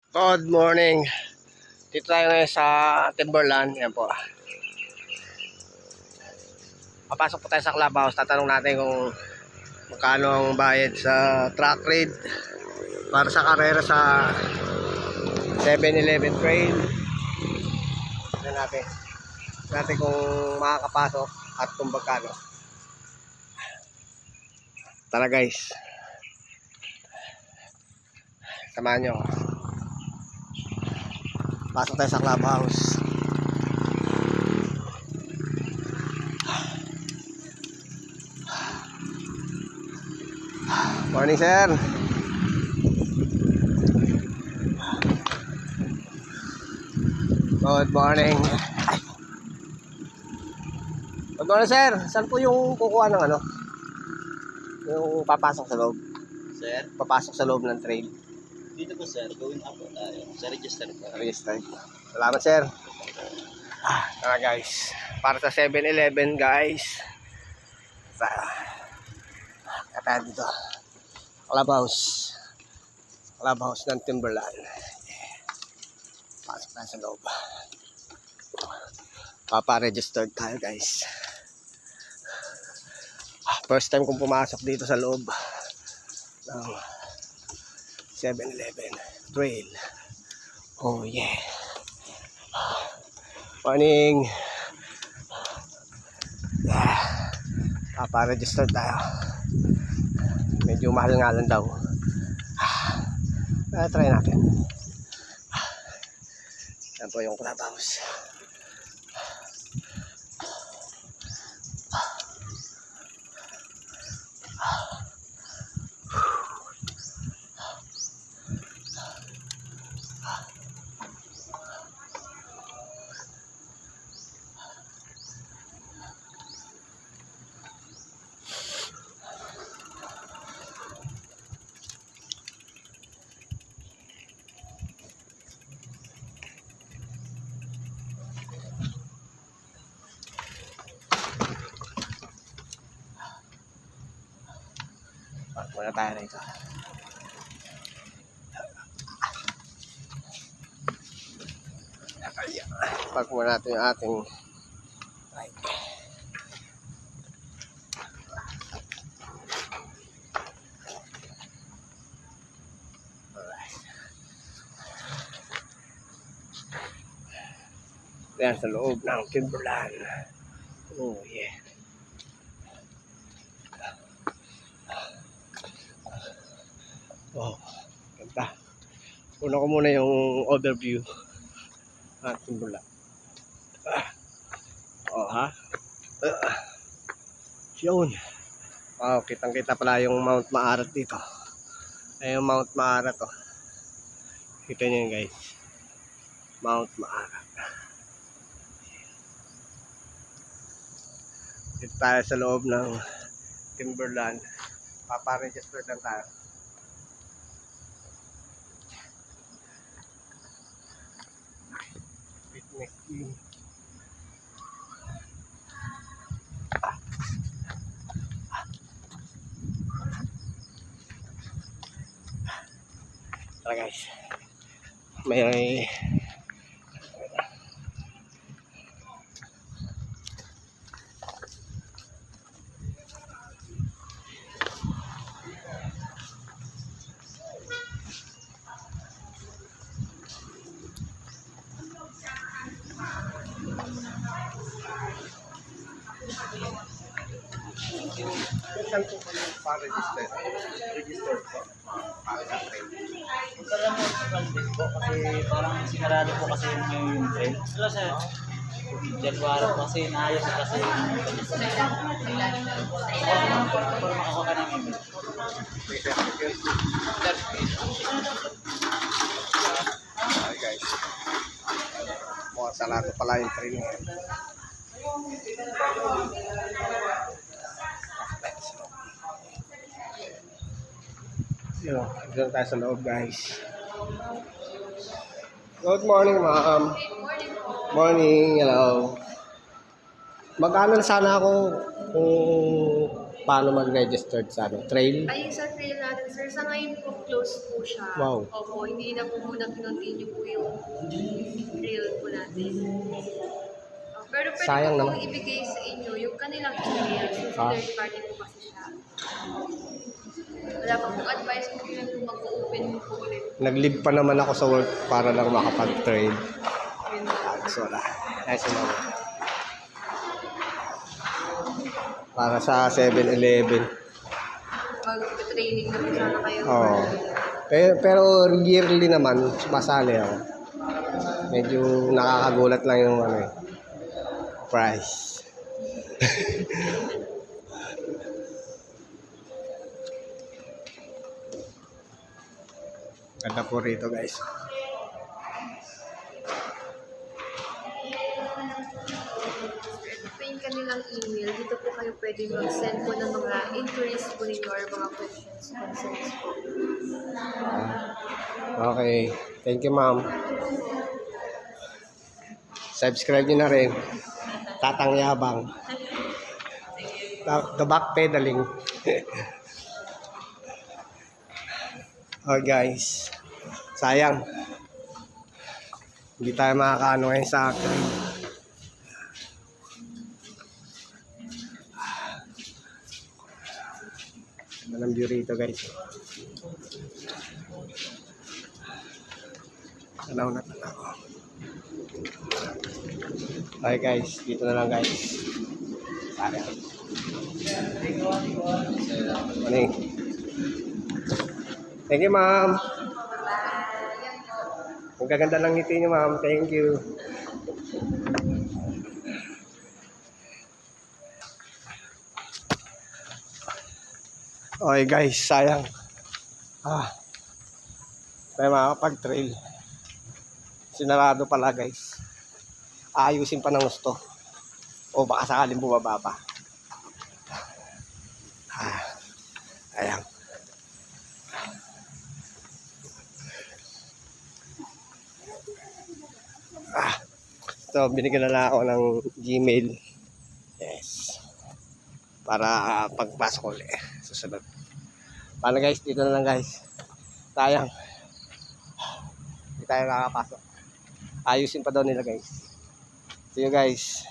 Good morning. Dito tayo ngayon sa Timberland. Yan po. Papasok po tayo sa clubhouse. Tatanong natin kung magkano ang bayad sa track raid para sa karera sa 7-Eleven trail. Tignan natin kung makakapasok at kung magkano. Tara guys. Samahan nyo. Pasok tayo sa clubhouse. Morning sir. Good morning. Good morning sir. Saan po yung kukuha ng ano? Yung papasok sa loob? Sir, Papasok sa loob ng trail. dito po sir, going up po tayo. Sa register po. Register. Salamat sir. Tara guys. Para sa 7-Eleven guys. Katahan dito. Clubhouse. Clubhouse ng Timberland. Pasok tayo sa loob. Papa-registered tayo guys. First time kong pumasok dito sa loob ng 7-Eleven trail. Oh yeah. Morning. Papa-register tayo. Medyo mahal nga lang daw. Try natin. Yan po yung clubhouse. Muna tayo rito. Park muna natin yung ating bike. Alright. Yan sa loob ng Timberland. Oh yeah. Wow, ganda. Una ko muna yung overview at Timberland. Oh ha. Yun. Wow, kitang kita pala yung Mount Maarat dito. Ay yung Mount Maarat oh. Kita nyo yun guys. Mount Maarat. Dito tayo sa loob ng Timberland. Papa-register lang tayo. Fitness team. Tara guys. May saan po kami pa-register? Register po. Para sa trail. Alam mo, Francis po, kasi parang sinarado po kasi yung trail. Wala sir. January po kasi naayos po kasi yung para makakuha ka ng email. Hi guys. Mukhang salado pala yung trail ngayon. Yun, dito tayo sa loob guys. Good morning ma'am. Morning, hello. Mag-ano na sana ako kung paano mag-register sa ano, trail? Ay, sa trail natin, sir, sa ngayon po, close po siya. Wow. Opo, hindi na po muna kinontinue po yung trail po natin. Pero pwede Sayang ko naman. pong ibigay sa inyo yung kanilang email. Since Ah. third party po kasi siya. Wala pa pong advice kung kailan po mag-open po ulit. Nag-leave pa naman ako sa work para lang makapag-trail. Yun na. So, wala. Ayos naman. Para sa 7-Eleven. Mag-training na po sana kayo. Oo. Pero yearly naman, masali ako. Medyo nakakagulat lang yung ano eh, price. Ganda po rito guys. Ito po yung kanilang email. Dito po kayo pwede mag-send po ng mga inquiries po ninyo or mga questions, concerns po. Okay. Thank you ma'am. Subscribe nyo na rin. Tatang Yabang. The back pedaling. Oh guys. Sayang. Hindi tayo makakaano ngayon sa akin. Anong view rito guys. Tanaw na tanaw. Okay guys, dito na lang guys. Sayang. Morning. Thank you ma'am. Ang gaganda ng ngiti niyo ma'am. Thank you. Okay guys, sayang. Tayo makakapag-trail. Sinarado pala guys. Ayusin pa ng gusto. O baka sakaling bumaba pa. Ayan. So, binigyan na lang ako ng Gmail. Yes. Para pagpasok ulit. Susunod. Paano guys? Dito na lang guys. Sayang. Hindi tayo nakakapasok. Ayusin pa daw nila guys. See you guys.